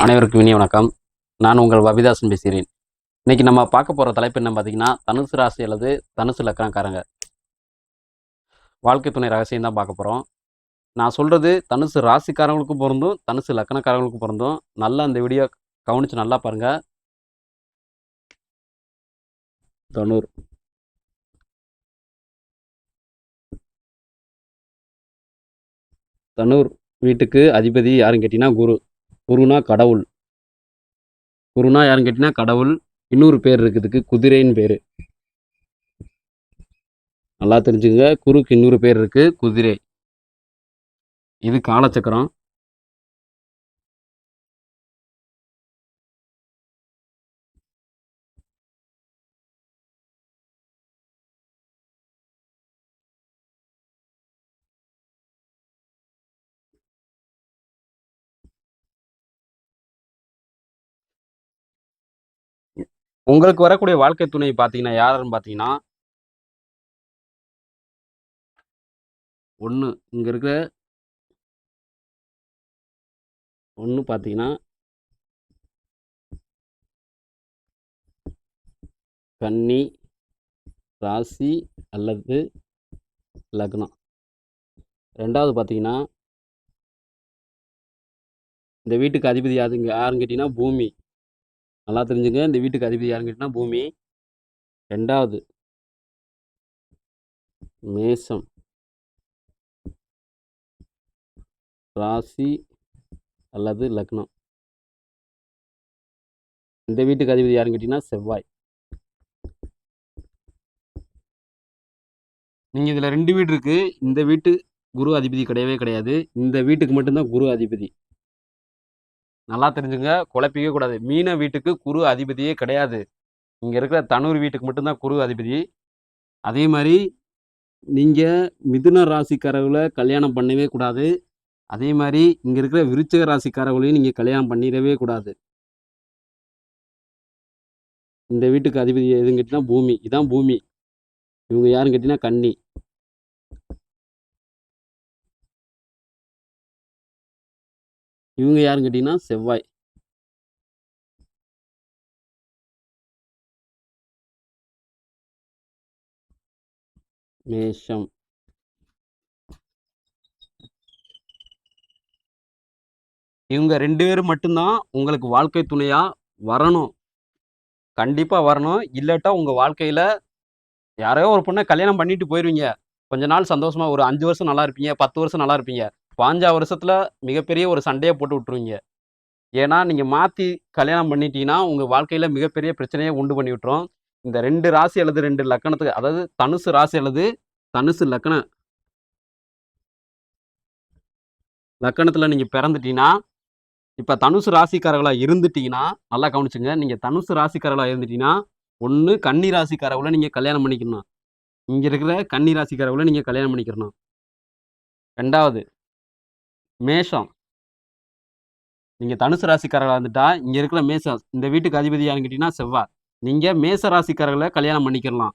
அனைவருக்கும் இனிய வணக்கம். நான் உங்கள் வபிதாசன் பேசுகிறேன். இன்னைக்கு நம்ம பார்க்க போற தலைப்பு என்ன பார்த்தீங்கன்னா, தனுசு ராசி அல்லது தனுசு லக்னக்காரங்க வாழ்க்கை துணை ரகசியம் தான் பார்க்க போறோம். நான் சொல்றது தனுசு ராசிக்காரங்களுக்கும் பொருந்தும், தனுசு லக்னக்காரங்களுக்கும் பொருந்தும். நல்லா இந்த வீடியோ கவனிச்சு நல்லா பாருங்க. தனுர் தனுர் வீட்டுக்கு அதிபதி யாருன்னு கேட்டீங்கன்னா குரு. குருனா கடவுள். குருனா யாருன்னு கேட்டீங்கன்னா கடவுள். இன்னொரு பேர் இருக்குதுக்கு குதிரைன்னு பேரு. நல்லா தெரிஞ்சுங்க. குருக்கு இன்னொரு பேர் இருக்கு குதிரை. இது காலச்சக்கரம். உங்களுக்கு வரக்கூடிய வாழ்க்கை துணை பார்த்தீங்கன்னா யாருன்னு பார்த்தீங்கன்னா, ஒண்ணு இங்க இருக்கிற ஒண்ணு பார்த்தீங்கன்னா, கன்னி ராசி அல்லது லக்னம். 2வது பார்த்தீங்கன்னா, இந்த வீட்டுக்கு அதிபதி யாருன்னு கேட்டீங்கன்னா பூமி. நல்லா தெரிஞ்சுங்க. இந்த வீட்டுக்கு அதிபதி யாருன்னு கேட்டீங்கன்னா பூமி. 2வது மேஷம் ராசி அல்லது லக்னம். இந்த வீட்டுக்கு அதிபதி யாருன்னு கேட்டீங்கன்னா செவ்வாய். நீங்க இதுல 2 வீடு இருக்கு. இந்த வீட்டு குரு அதிபதி கிடையவே கிடையாது. இந்த வீட்டுக்கு மட்டும்தான் குரு அதிபதி. நல்லா தெரிஞ்சுங்க. குழப்பிக்கவே கூடாது. மீன வீட்டுக்கு குரு அதிபதியே கிடையாது. இங்க இருக்கிற தனுர் வீட்டுக்கு மட்டும்தான் குரு அதிபதி. அதே மாதிரி நீங்க மிதுன ராசிக்காரர்களை கல்யாணம் பண்ணவே கூடாது. அதே மாதிரி இங்க இருக்கிற விருச்சிக ராசிக்காரர்களையும் நீங்க கல்யாணம் பண்ணிடவே கூடாது. இந்த வீட்டுக்கு அதிபதி எதுன்னு கேட்டீங்கன்னா பூமி. இதான் பூமி. இவங்க யாருன்னு கேட்டீங்கன்னா கன்னி. இவங்க யாருன்னு கேட்டீங்கன்னா செவ்வாய். மேஷம். இவங்க 2 பேரும் மட்டும்தான் உங்களுக்கு வாழ்க்கை துணையா வரணும். கண்டிப்பா வரணும். இல்லாட்டா உங்க வாழ்க்கையில யாரையோ ஒரு பொண்ண கல்யாணம் பண்ணிட்டு போயிருவீங்க. கொஞ்ச நாள் சந்தோஷமா ஒரு 5 வருஷம் நல்லா இருப்பீங்க. 10 வருஷம் நல்லா இருப்பீங்க. 5 வருஷத்துல மிகப்பெரிய ஒரு சண்டைய போட்டு விட்டுருவீங்க. ஏன்னா, நீங்க மாத்தி கல்யாணம் பண்ணிட்டீங்கன்னா, உங்க வாழ்க்கையில மிகப்பெரிய பிரச்சனைய உண்டு பண்ணி விட்டுரும். இந்த 2 ராசி அல்லது 2 லக்கணத்துக்கு அதாவது தனுசு ராசி அல்லது தனுசு லக்கணத்துல நீங்க பிறந்துட்டீங்கன்னா, இப்ப தனுசு ராசிக்காரர்களா இருந்துட்டீங்கன்னா, நல்லா கவனிச்சுங்க. நீங்க தனுசு ராசிக்காரர்களா இருந்துட்டீங்கன்னா, 1 கன்னி ராசிக்காரவங்கள நீங்க கல்யாணம் பண்ணிக்கணும். இங்க இருக்கிற கன்னி ராசிக்காரவங்கள நீங்க கல்யாணம் பண்ணிக்கிறணும். 2வது மேஷம். நீங்க தனுசு ராசிக்காரர்களா இருந்துட்டா, இங்க இருக்கிற மேஷம் இந்த வீட்டுக்கு அதிபதி யாருன்னு கேட்டீங்கன்னா செவ்வாய். நீங்க மேஷ ராசிக்காரர்கள கல்யாணம் பண்ணிக்கிறலாம்.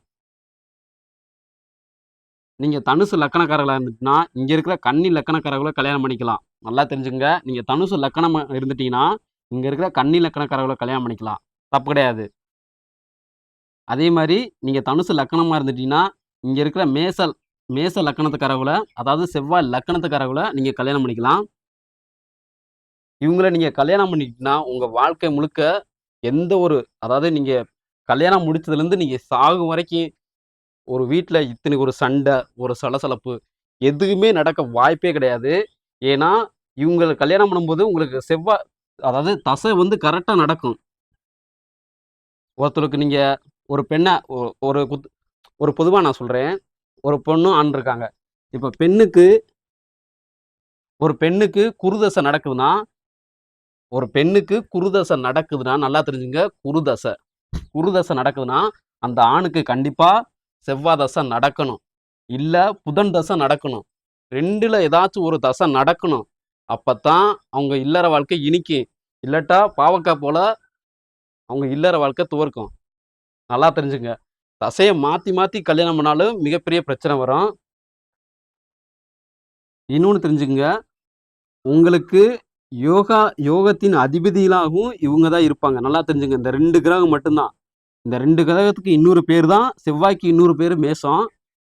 நீங்க தனுசு லக்கணக்காரர்களா இருந்துட்டுனா, இங்க இருக்கிற கன்னி லக்கணக்காரர்கள கல்யாணம் பண்ணிக்கலாம். நல்லா தெரிஞ்சுக்கங்க. நீங்க தனுசு லக்கணமா இருந்துட்டீங்கன்னா, இங்க இருக்கிற கன்னி லக்கணக்காரர்கள கல்யாணம் பண்ணிக்கலாம். தப்பு கிடையாது. அதே மாரி நீங்க தனுசு லக்கணமா இருந்துட்டீங்கன்னா, இங்க இருக்கிற மேச லக்கணத்துக்காரவங்கள, அதாவது செவ்வாய் லக்கணத்துக்காரவங்கள நீங்க கல்யாணம் பண்ணிக்கலாம். இவங்கள நீங்க கல்யாணம் பண்ணிக்கிட்டீங்கன்னா, உங்க வாழ்க்கை முழுக்க எந்த ஒரு அதாவது நீங்க கல்யாணம் முடிச்சதுலருந்து நீங்க சாகும் வரைக்கும் ஒரு வீட்ல இத்தனை ஒரு சண்டை, ஒரு சலசலப்பு எதுவுமே நடக்க வாய்ப்பே கிடையாது. ஏன்னா, இவங்கள கல்யாணம் பண்ணும்போது உங்களுக்கு அதாவது தசை வந்து கரெக்ட்டா நடக்கும். ஒருத்தருக்கு நீங்க ஒரு பெண்ண ஒ ஒரு குத் ஒரு பொதுவா நான் சொல்றேன். ஒரு பொண்ணும், ஆணும் இருக்காங்க. இப்ப ஒரு பெண்ணுக்கு குருதசை நடக்குதுன்னா நல்லா தெரிஞ்சுங்க. குருதசை. குருதசை நடக்குதுன்னா, அந்த ஆணுக்கு கண்டிப்பா செவ்வாய் தசை நடக்கணும். இல்ல புதன் தசை நடக்கணும். 2ல ஏதாச்சும் ஒரு தசை நடக்கணும். அப்பத்தான் அவங்க இல்லற வாழ்க்கை இனிக்கும். இல்லாட்டா பாவக்கா போல அவங்க இல்லற வாழ்க்கை துவர்க்கும். நல்லா தெரிஞ்சுங்க. தசைய மாத்தி மாத்தி கல்யாணம் பண்ணாலும் மிகப்பெரிய பிரச்சனை வரும். இன்னொன்னு தெரிஞ்சுக்கங்க. உங்களுக்கு யோகத்தின் அதிபதிகளாகவும் இவங்க தான் இருப்பாங்க. நல்லா தெரிஞ்சுங்க. இந்த 2 கிரகம் மட்டும்தான். இந்த 2 கிரகத்துக்கு இன்னொரு பேர் தான் செவ்வாய்க்கு இன்னொரு பேரு மேஷம்.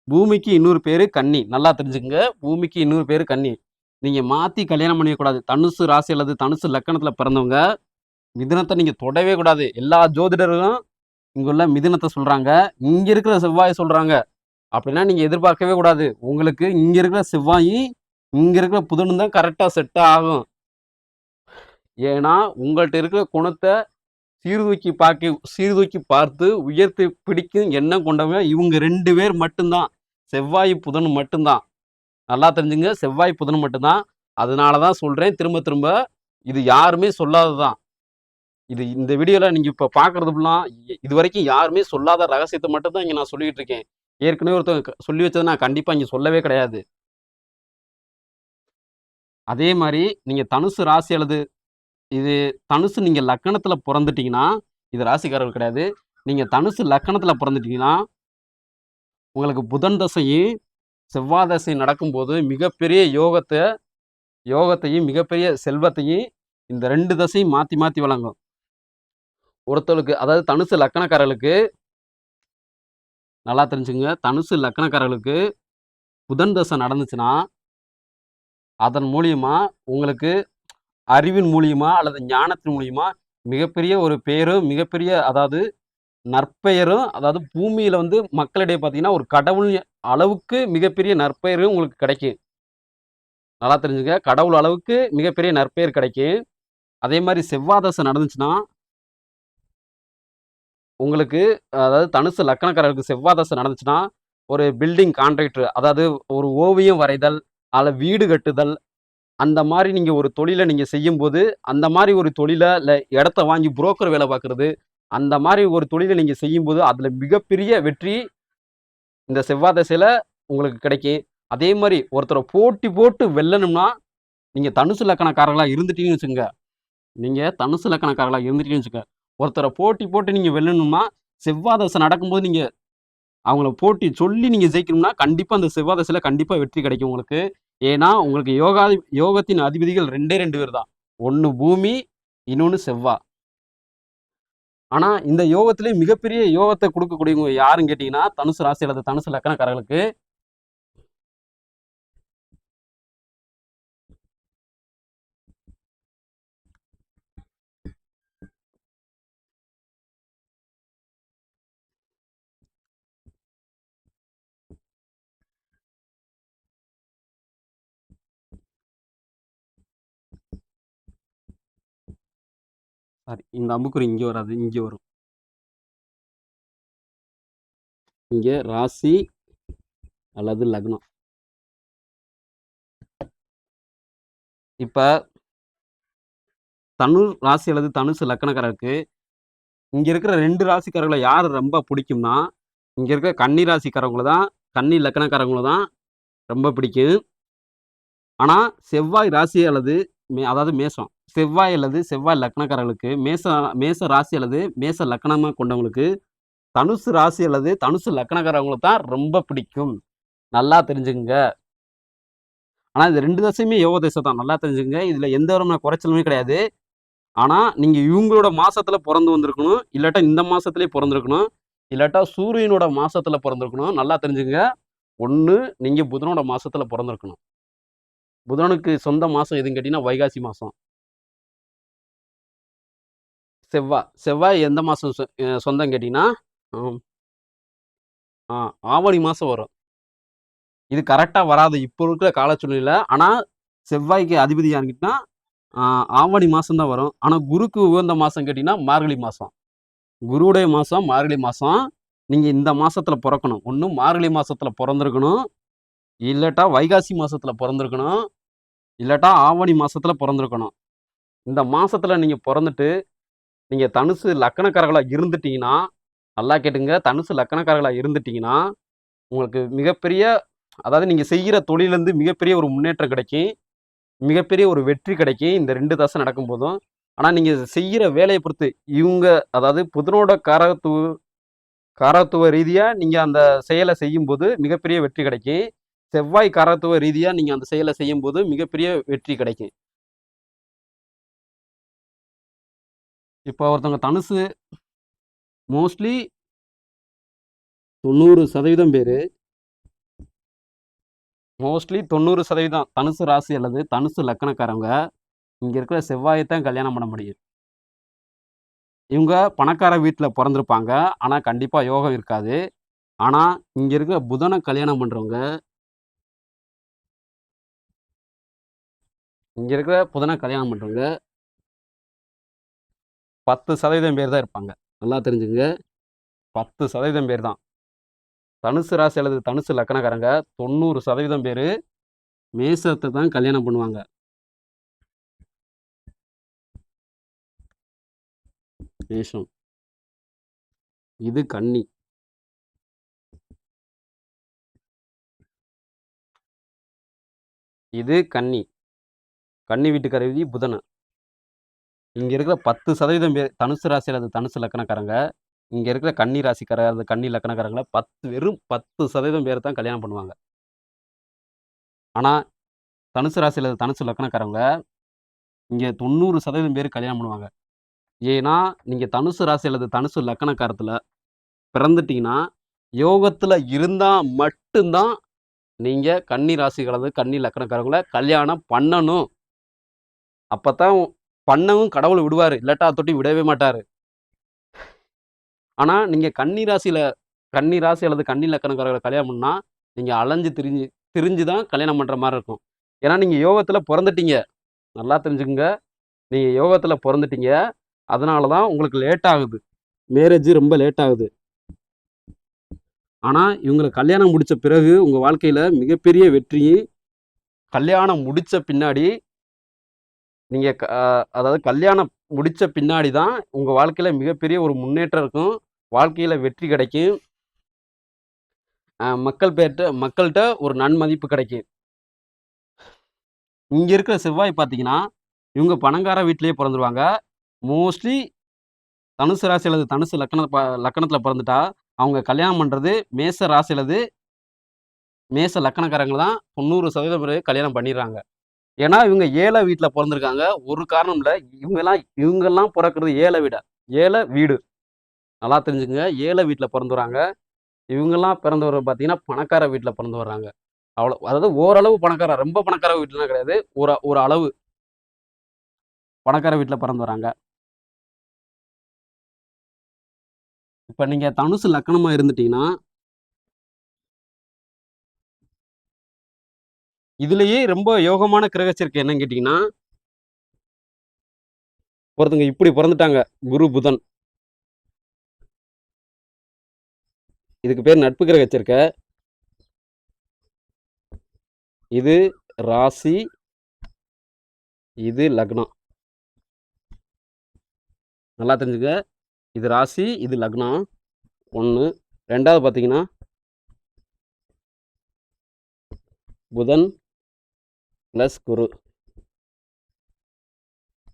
பூமிக்கு இன்னொரு பேரு கன்னி. நல்லா தெரிஞ்சுக்கங்க. பூமிக்கு இன்னொரு பேரு கன்னி. நீங்க மாத்தி கல்யாணம் பண்ணிக்கக்கூடாது. தனுசு ராசி அல்லது தனுசு லக்கணத்துல பிறந்தவங்க, மிதுனத்த நீங்க தொடவே கூடாது. எல்லா ஜோதிடர்களும் இங்குள்ள மிதுனத்த சொல்றாங்க. இங்க இருக்கிற செவ்வாய சொல்றாங்க. அப்படின்னா நீங்க எதிர்பார்க்கவே கூடாது. உங்களுக்கு இங்க இருக்கிற செவ்வாயும், இங்க இருக்கிற புதனும் தான் கரெக்ட்டா செட் ஆகும். ஏன்னா, உங்கள்ட்ட இருக்கிற குணத்த சீர்தூக்கி பார்த்து உயர்த்தி பிடிக்கும் எண்ணம் கொண்டவங்க இவங்க 2 பேர் மட்டும்தான். செவ்வாய், புதன் மட்டும்தான். நல்லா தெரிஞ்சுங்க. செவ்வாய், புதன் மட்டும்தான். அதனால தான் சொல்றேன் திரும்ப திரும்ப. இது யாருமே சொல்லாததுதான். இந்த வீடியோல நீங்க இப்ப பார்க்கறது ஃபுல்லாம் இதுவரைக்கும் யாருமே சொல்லாத ரகசியத்த மட்டும் தான் இங்க நான் சொல்லிட்டு இருக்கேன். ஏற்கனவே ஒருத்தவங்க சொல்லி வச்சத நான் கண்டிப்பா இங்க சொல்லவே கிடையாது. அதே மாரி நீங்க தனுசு ராசி அல்லது இது தனுசு நீங்க லக்கணத்துல பொறந்துட்டீங்கன்னா, இது ராசிக்காரர்கள் கிடையாது. நீங்க தனுசு லக்கணத்துல பொறந்துட்டீங்கன்னா, உங்களுக்கு புதன் தசையும், செவ்வாய் தசையும் நடக்கும்போது மிகப்பெரிய யோகத்தையும், மிகப்பெரிய செல்வத்தையும் இந்த 2 தசையும் மாத்தி மாத்தி வழங்கும். ஒருத்தருக்கு அதாவது தனுசு லக்கணக்காரர்களுக்கு நல்லா தெரிஞ்சுக்கங்க. தனுசு லக்கணக்காரர்களுக்கு புதன் தசை நடந்துச்சுன்னா, அதன் மூலியமா உங்களுக்கு அறிவின் மூலியமா அல்லது ஞானத்தின் மூலியமா மிகப்பெரிய ஒரு பேரும், மிகப்பெரிய அதாவது நற்பெயரும், அதாவது பூமியில வந்து மக்களிடையே பார்த்தீங்கன்னா, ஒரு கடவுள் அளவுக்கு மிகப்பெரிய நற்பெயரும் உங்களுக்கு கிடைக்கும். நல்லா தெரிஞ்சுங்க. கடவுள் அளவுக்கு மிகப்பெரிய நற்பெயர் கிடைக்கும். அதே மாரி செவ்வாய் தசை நடந்துச்சுன்னா, உங்களுக்கு அதாவது தனுசு லக்கணக்காரர்களுக்கு செவ்வாய் தசை நடந்துச்சுன்னா, ஒரு பில்டிங் கான்ட்ராக்டர் அதாவது ஒரு ஓவியம் வரைதல், அல்ல வீடு கட்டுதல், அந்த மாரி நீங்க ஒரு தொழில நீங்க செய்யும்போது, அந்த மாரி ஒரு தொழில இல்ல இடத்த வாங்கி புரோக்கர் வேலை பார்க்குறது, அந்த மாரி ஒரு தொழில நீங்க செய்யும்போது, அதுல மிகப்பெரிய வெற்றி இந்த செவ்வாய் தசையில உங்களுக்கு கிடைக்கும். அதே மாரி ஒருத்தர போட்டி போட்டு வெல்லணும்னா, நீங்க தனுசு லக்கணக்காரர்களா இருந்துட்டீங்கன்னு வச்சுக்கங்க. நீங்க தனுசு லக்கணக்காரர்களா இருந்துட்டீங்கன்னு வச்சுக்கங்க. ஒருத்தர போட்டி போட்டு நீங்க வெல்லணும்னா, செவ்வாய் தசை நடக்கும்போது நீங்க அவங்கள போட்டி சொல்லி நீங்க ஜெயிக்கணும்னா, கண்டிப்பா அந்த செவ்வாய் தசையில கண்டிப்பா வெற்றி கிடைக்கும் உங்களுக்கு. ஏன்னா, உங்களுக்கு யோகத்தின் அதிபதிகள் 2 பேர் தான். ஒண்ணு பூமி, இன்னொன்னு செவ்வா. ஆனா, இந்த யோகத்திலே மிகப்பெரிய யோகத்த குடுக்கக்கூடியவங்க யாருன்னு கேட்டீங்கன்னா, தனுசு ராசி அல்லது தனுசு லக்கணக்காரர்களுக்கு சாரி இந்த அம்புக்குறி இங்க வராது, இங்க வரும். இங்க ராசி அல்லது லக்னம். இப்ப ராசி அல்லது தனுசு லக்கணக்காரருக்கு, இங்க இருக்கிற 2 ராசிக்காரர்கள யாரு ரொம்ப புடிக்கும்னா, இங்க இருக்கிற கன்னி ராசிக்காரவங்கள தான் கன்னி லக்கணக்காரவங்கள தான் ரொம்ப பிடிக்கும். ஆனா, செவ்வாய் ராசி அல்லது அதாவது மேஷம். செவ்வாய் அல்லது செவ்வாய் லக்னக்காரர்களுக்கு மேச மேச ராசி அல்லது மேச லக்னமா கொண்டவங்களுக்கு, தனுசு ராசி அல்லது தனுசு லக்னக்காரவங்கள தான் ரொம்ப பிடிக்கும். நல்லா தெரிஞ்சுக்கங்க. ஆனா, இது 2 தசையுமே யோக தசை தான். நல்லா தெரிஞ்சுக்கங்க. இதுல எந்த விதமான குறைச்சலுமே கிடையாது. ஆனா, நீங்க இவங்களோட மாசத்துல பொறந்து வந்திருக்கணும். இல்லாட்டா இந்த மாசத்திலேயே பொறந்திருக்கணும். இல்லாட்டா சூரியனோட மாசத்துல பொறந்திருக்கணும். நல்லா தெரிஞ்சுக்கங்க. 1 நீங்க புதனோட மாசத்துல பொறந்திருக்கணும். புதனுக்கு சொந்த மாசம் எதுன்னு கேட்டீங்கன்னா, வைகாசி மாசம். செவ்வாய் எந்த மாசம் சொந்தம் கேட்டீங்கன்னா, ம் ஆ ஆவணி மாசம் வரும். இது கரெக்ட்டா வராது. இப்போ இருக்கிற கால சூழ்நிலையில. ஆனா, செவ்வாய்க்கு அதிபதி யாருன்னு கேட்டீங்கன்னா, ஆ ஆவணி மாசம் தான் வரும். ஆனா, குருக்கு உகந்த மாசம் கேட்டீங்கன்னா, மார்கழி மாசம். குருவுடைய மாசம் மார்கழி மாசம். நீங்க இந்த மாசத்துல பொறக்கணும். ஒண்ணு மார்கழி மாசத்துல பொறந்திருக்கணும். இல்லாட்டா வைகாசி மாசத்துல பொறந்திருக்கணும். இல்லாட்டா ஆவணி மாசத்துல பொறந்திருக்கணும். இந்த மாசத்துல நீங்க பொறந்துட்டு, நீங்க தனுசு லக்கணக்காரர்களா இருந்துட்டீங்கன்னா, நல்லா கேட்டுங்க. தனுசு லக்கணக்காரர்களா இருந்துட்டீங்கன்னா, உங்களுக்கு மிகப்பெரிய அதாவது நீங்க செய்யற தொழில்லருந்து மிகப்பெரிய ஒரு முன்னேற்றம் கிடைக்கும். மிகப்பெரிய ஒரு வெற்றி கிடைக்கும். இந்த 2 தசை நடக்கும்போதும். ஆனா, நீங்க செய்யற வேலைய பொறுத்து, இவங்க அதாவது புதனோட காரகத்துவ ரீதியா நீங்க அந்த செயல செய்யும்போது மிகப்பெரிய வெற்றி கிடைக்கும். செவ்வாய் காரகத்துவ ரீதியா நீங்க அந்த செயல செய்யும்போது மிகப்பெரிய வெற்றி கிடைக்கும். இப்போ ஒருத்தவங்க தனுசு மோஸ்ட்லி 90% பேரு மோஸ்ட்லி 90% தனுசு ராசி அல்லது தனுசு லக்கணக்காரங்க இங்க இருக்கிற செவ்வாயைத்தான் கல்யாணம் பண்ண முடியும். இவங்க பணக்கார வீட்ல பொறந்திருப்பாங்க. ஆனா, கண்டிப்பா யோகம் இருக்காது. ஆனா, இங்க இருக்கிற புதன கல்யாணம் பண்றவங்க இங்க இருக்கிற புதன கல்யாணம் பண்றவங்க 10% பேர் தான் இருப்பாங்க. நல்லா தெரிஞ்சுங்க. 10% பேர் தான். தனுசு ராசி அல்லது தனுசு லக்கணக்காரங்க 90% பேரு மேசத்த தான் கல்யாணம் பண்ணுவாங்க. மேஷம். இது கன்னி. இது கன்னி. கன்னி வீட்டுக்கு அதிபதி புதன். இங்க இருக்கிற 10% பேர் தனுசு ராசி அல்லது தனுசு லக்கணக்காரங்க, இங்க இருக்கிற கன்னி ராசிக்காரர் அல்லது கன்னி லக்கணக்காரங்கள வெறும் 10% பேர் தான் கல்யாணம் பண்ணுவாங்க. ஆனா, தனுசு ராசி அல்லது தனுசு லக்கணக்காரவங்க, இங்க 90% பேர் கல்யாணம் பண்ணுவாங்க. ஏன்னா, நீங்க தனுசு ராசி அல்லது தனுசு லக்கணக்காரத்துல பிறந்துட்டீங்கன்னா, யோகத்துல இருந்தா மட்டும் தான் நீங்க கன்னி ராசி அல்லது கன்னி லக்கணக்காரங்கள கல்யாணம் பண்ணணும். அப்பதான் பண்ணவும் கடவுள் விடுவாரு. இல்லாட்டா அத தொட்டு விடவே மாட்டாரு. ஆனா, நீங்க கன்னி ராசி அல்லது கன்னி லக்கணக்காரர்கள கல்யாணம் பண்ணா, நீங்க அலைஞ்சு திரிஞ்சு திரிஞ்சு தான் கல்யாணம் பண்ற மாரி இருக்கும். ஏன்னா, நீங்க யோகத்துல பொறந்துட்டீங்க. நல்லா தெரிஞ்சுக்கங்க. நீங்க யோகத்துல பொறந்துட்டீங்க. அதனால தான் உங்களுக்கு லேட் ஆகுது. மேரேஜ் ரொம்ப லேட் ஆகுது. ஆனா, இவங்கள கல்யாணம் முடிச்ச பிறகு உங்க வாழ்க்கையில மிகப்பெரிய வெற்றி, கல்யாணம் முடிச்ச பின்னாடி நீங்க அதாவது கல்யாணம் முடிச்ச பின்னாடி தான் உங்க வாழ்க்கையில மிகப்பெரிய ஒரு முன்னேற்றம் இருக்கும். வாழ்க்கையில வெற்றி கிடைக்கும். மக்கள்ட்ட ஒரு நன்மதிப்பு கிடைக்கும். இங்க இருக்கிற செவ்வாய் பார்த்தீங்கன்னா, இவங்க பணக்கார வீட்டிலேயே பொறந்துருவாங்க. மோஸ்ட்லி தனுசு ராசி அல்லது தனுசு லக்கணத்தில பொறந்துட்டா, அவங்க கல்யாணம் பண்றது மேச ராசி அல்லது மேச லக்கணக்காரங்கள தான் 90% பேரு கல்யாணம் பண்ணிர்றாங்க. ஏன்னா, இவங்க ஏழ வீட்ல பொறந்திருக்காங்க. ஒரு காரணம் இல்ல. இவங்கலாம் பொறக்கிறது ஏழ வீடு. நல்லா தெரிஞ்சுக்கங்க. ஏழ வீட்ல பொறந்து வராங்க. இவங்கலாம் பிறந்து வர்றது பார்த்தீங்கன்னா, பணக்கார வீட்ல பொறந்து வர்றாங்க. அதாவது ஓரளவு ரொம்ப பணக்கார வீட்லலாம் கிடையாது. ஒரு ஒரு அளவு பணக்கார வீட்ல பிறந்து வராங்க. இப்ப நீங்க தனுசு லக்கணமா இருந்துட்டீங்கன்னா, இதுலயே ரொம்ப யோகமான கிரக சேர்க்கை என்னன்னு கேட்டீங்கன்னா, ஒருத்தங்க இப்படி பொறந்துட்டாங்க. குரு, புதன். இதுக்கு பேர் நட்பு கிரக சேர்க்கை. இது ராசி, இது லக்னம். நல்லா தெரிஞ்சுக்க. இது ராசி, இது லக்னம். 1. 2வது பார்த்தீங்கன்னா, புதன் பிளஸ் குரு.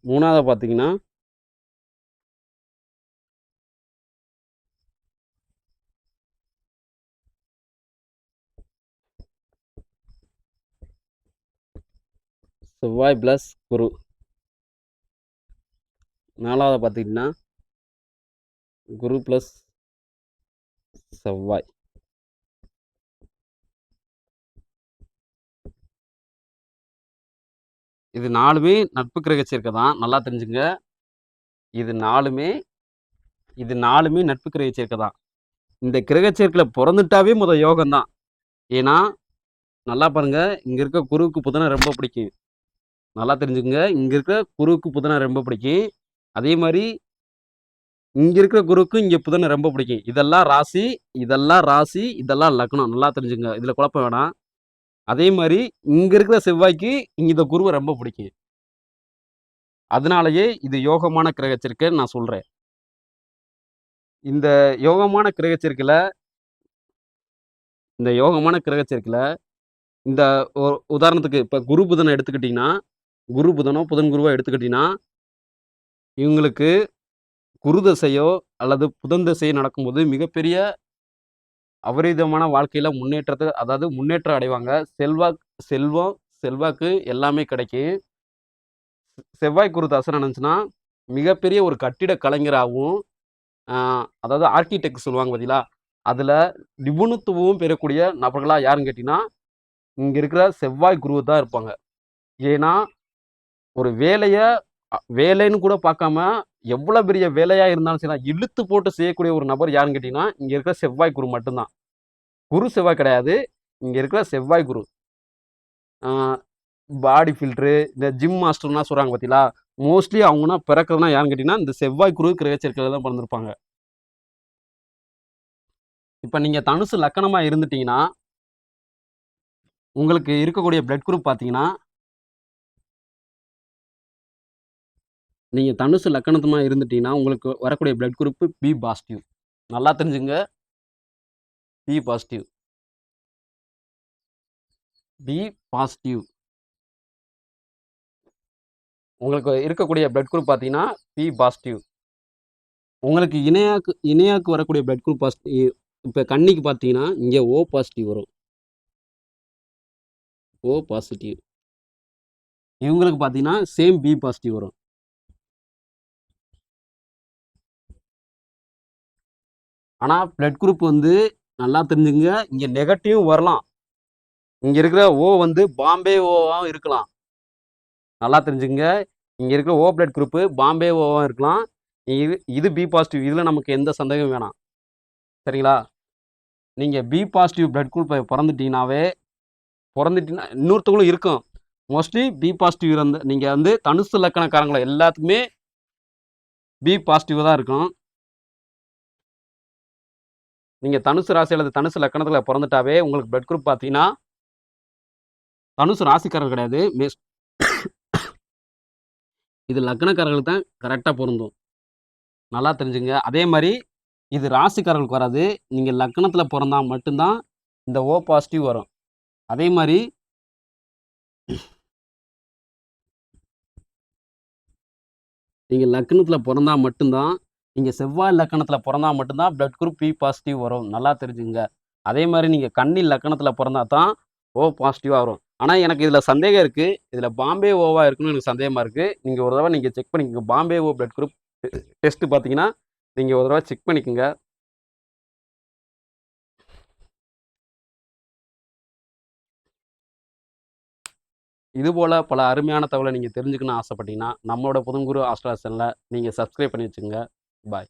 3வது பார்த்தீங்கன்னா, செவ்வாய் பிளஸ் குரு. 4வது பார்த்தீங்கன்னா, குரு பிளஸ் செவ்வாய். இது 4மே நட்பு கிரக சேர்க்கை தான். நல்லா தெரிஞ்சுக்கங்க. இது 4மே நட்பு கிரக சேர்க்கை தான். இந்த கிரக சேர்க்கையில பொறந்துட்டாவே யோகம் தான். ஏன்னா, நல்லா பாருங்க. இங்க இருக்க குருவுக்கு புதன ரொம்ப பிடிக்கும். நல்லா தெரிஞ்சுக்கங்க. இங்க இருக்க குருவுக்கு புதன ரொம்ப பிடிக்கும். அதே மாரி இங்க இருக்கிற குருவுக்கும் இங்க புதன ரொம்ப பிடிக்கும். இதெல்லாம் லக்னம். நல்லா தெரிஞ்சுக்கங்க. இதுல குழப்பம் வேணாம். அதே மாரி இங்க இருக்கிற செவ்வாய்க்கு இந்த குருவ ரொம்ப பிடிக்கும். அதனாலேயே இது யோகமான கிரக சேர்க்கைன்னு நான் சொல்றேன். இந்த யோகமான கிரக சேர்க்கையில இந்த யோகமான கிரக சேர்க்கையில இந்த உதாரணத்துக்கு இப்ப குரு புதன எடுத்துக்கிட்டீங்கன்னா, குரு புதனோ, புதன் குருவோ எடுத்துக்கிட்டீங்கன்னா, இவங்களுக்கு குரு தசையோ அல்லது புதன் தசையோ நடக்கும்போது மிகப்பெரிய அபரிதமான வாழ்க்கையில முன்னேற்றம் அடைவாங்க. செல்வம், செல்வாக்கு எல்லாமே கிடைக்கும். செவ்வாய் குரு தசை நடந்துச்சுன்னா, மிகப்பெரிய ஒரு கட்டிட கலைஞராகவும், அதாவது ஆர்க்கிடெக்ட் சொல்லுவாங்க பார்த்தீங்களா? அதுல நிபுணத்துவமும் பெறக்கூடிய நபர்களா யாருன்னு கேட்டீங்கன்னா, இங்க இருக்கிற செவ்வாய் குரு தான் இருப்பாங்க. ஏன்னா, ஒரு வேலைன்னு கூட பார்க்காம, எவ்வளோ பெரிய வேலையா இருந்தாலும் சரி, இழுத்து போட்டு செய்யக்கூடிய ஒரு நபர் யாருன்னு கேட்டீங்கன்னா, இங்க இருக்கிற செவ்வாய் குரு மட்டும் தான். குரு செவ்வாய் கிடையாது. இங்க இருக்கிற செவ்வாய் குரு. ஆ பாடி பில்டரு, இந்த ஜிம் மாஸ்டர்லாம் சொல்றாங்க பார்த்தீங்களா? மோஸ்ட்லி அவங்கன்னா பிறக்கிறதுனா யாருன்னு கேட்டீங்கன்னா, இந்த செவ்வாய் குரு கிரக சேர்க்கையில தான் பிறந்திருப்பாங்க. இப்ப நீங்க தனுசு லக்கணமா இருந்துட்டீங்கன்னா, உங்களுக்கு இருக்கக்கூடிய பிளட் குரூப் பார்த்தீங்கன்னா, நீங்க தனுசு லக்கணமா இருந்துட்டீங்கன்னா, உங்களுக்கு வரக்கூடிய பிளட் குரூப் பி பாசிட்டிவ். நல்லா தெரிஞ்சுங்க. B positive. B positive. உங்களுக்கு இருக்கக்கூடிய பிளட் குரூப் பார்த்தீங்கன்னா, பி பாசிட்டிவ். உங்களுக்கு இணையாக்கு வரக்கூடிய பிளட் குரூப் இப்ப கன்னிக்கு பார்த்தீங்கன்னா, இங்க ஓ பாசிட்டிவ் வரும். O positive. இவங்களுக்கு பார்த்தீங்கன்னா, சேம் பி பாசிட்டிவ் வரும். ஆனா பிளட் குரூப் வந்து நல்லா தெரிஞ்சுங்க, இங்க நெகட்டிவ் வரலாம். இங்க இருக்கிற ஓ வந்து பாம்பே ஓவாவும் இருக்கலாம். நல்லா தெரிஞ்சுக்கங்க. இங்க இருக்கிற ஓ பிளட் குரூப் பாம்பே ஓவா இருக்கலாம். இது பி பாசிட்டிவ். இதுல நமக்கு எந்த சந்தேகமும் வேணாம். சரிங்களா? நீங்க பி பாசிட்டிவ் பிளட் குரூப் பொறந்துட்டீங்கன்னா இன்னொருத்தவங்களும் இருக்கும். மோஸ்ட்லி பி பாசிட்டிவ் நீங்க வந்து தனுசு லக்கணக்காரங்கள எல்லாத்துக்குமே பி பாசிட்டிவ் தான் இருக்கும். நீங்க தனுசு ராசி அல்லது தனுசு லக்கணத்துல பொறந்துட்டாவே உங்களுக்கு பிளட் குரூப் பார்த்தீங்கன்னா, தனுசு ராசிக்காரர்கள் கிடையாது. இது லக்னக்காரர்களுக்கு தான் கரெக்ட்டா பொருந்தும். நல்லா தெரிஞ்சுங்க. அதே மாரி இது ராசிக்காரர்களுக்கு வராது. நீங்க லக்னத்துல பொறந்தா மட்டும் தான் இந்த ஓ பாசிட்டிவ் வரும். அதே மாரி நீங்க லக்னத்துல பொறந்தா மட்டும் தான், நீங்க செவ்வாய் லக்கணத்துல பொறந்தா மட்டும் தான் பிளட் குரூப் பி பாசிட்டிவ் வரும். நல்லா தெரிஞ்சுக்கங்க. அதே மாரி நீங்க கன்னி லக்கணத்துல பொறந்தா தான் ஓ பாசிட்டிவா வரும். ஆனா எனக்கு இதுல சந்தேகம் இருக்கு. இதுல பாம்பே ஓவா இருக்குன்னு எனக்கு சந்தேகமா இருக்கு. நீங்க ஒரு தடவ செக் பண்ணிக்கங்க. பாம்பே ஓ பிளட் குரூப் டெஸ்ட் பார்த்தீங்கன்னா, நீங்க ஒரு தடவ செக் பண்ணிக்கங்க. இதுபோல பல அருமையான தகவல நீங்க தெரிஞ்சுக்கணும்னு ஆசைப்பட்டீங்கன்னா, நம்மளோட புதன்குரு ஆஸ்ட்ராசன்ல நீங்க சப்ஸ்கிரைப் பண்ணி வச்சுக்கங்க. பாய்.